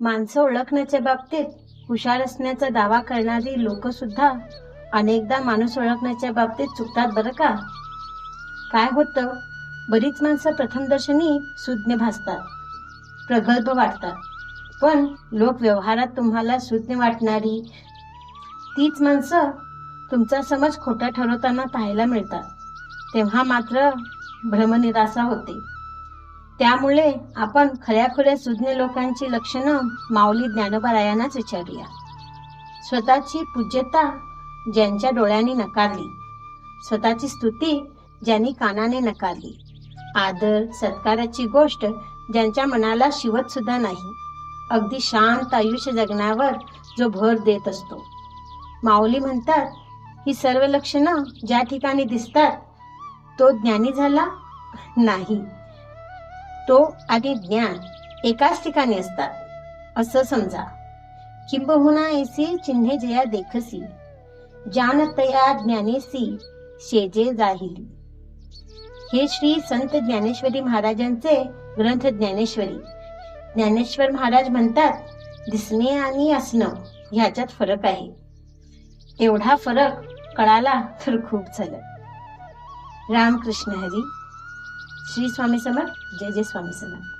माणसं ओळखण्याच्या बाबतीत हुशार असण्याचा दावा करणारी लोक सुद्धा अनेकदा माणूस ओळखण्याच्या बाबतीत चुकतात बरं का. काय होतं, बरीच माणसं प्रथमदर्शनी सुज्ञ भासतात, प्रगल्भ वाटतात, पण लोक व्यवहारात तुम्हाला सुज्ञ वाटणारी तीच माणसं तुमचा समज खोटा ठरवताना पाहायला मिळतात. तेव्हा मात्र भ्रमनिराशा होते. त्यामुळे आपण खऱ्याखुऱ्या सुज्ञ लोकांची लक्षणं माऊली ज्ञानोबारायांनाच विचारूया. स्वतःची पूज्यता ज्यांच्या डोळ्यांनी नकारली, स्वतःची स्तुती ज्यांनी कानाने नकारली, आदर सत्काराची गोष्ट ज्यांच्या मनाला शिवत सुद्धा नाही, अगदी शांत आयुष्य जगण्यावर जो भर देत असतो. माऊली म्हणतात, ही सर्व लक्षणं ज्या ठिकाणी दिसतात तो ज्ञानी झाला नाही. तो आणि ज्ञान एकाच ठिकाणी असतात असं समजा. किंबहुना ऐसी चिन्हे जया देखसी, जानतया ज्ञानेसी शेजे जाहिली. हे श्री संत ज्ञानेश्वरी महाराजांचे ग्रंथ ज्ञानेश्वरी. ज्ञानेश्वर महाराज म्हणतात, दिसणे आणि असणं ह्याच्यात फरक आहे. एवढा फरक कळाला तर खूप झालं. रामकृष्ण हरी. श्री स्वामी समर्थ. जय जय स्वामी समर्थ.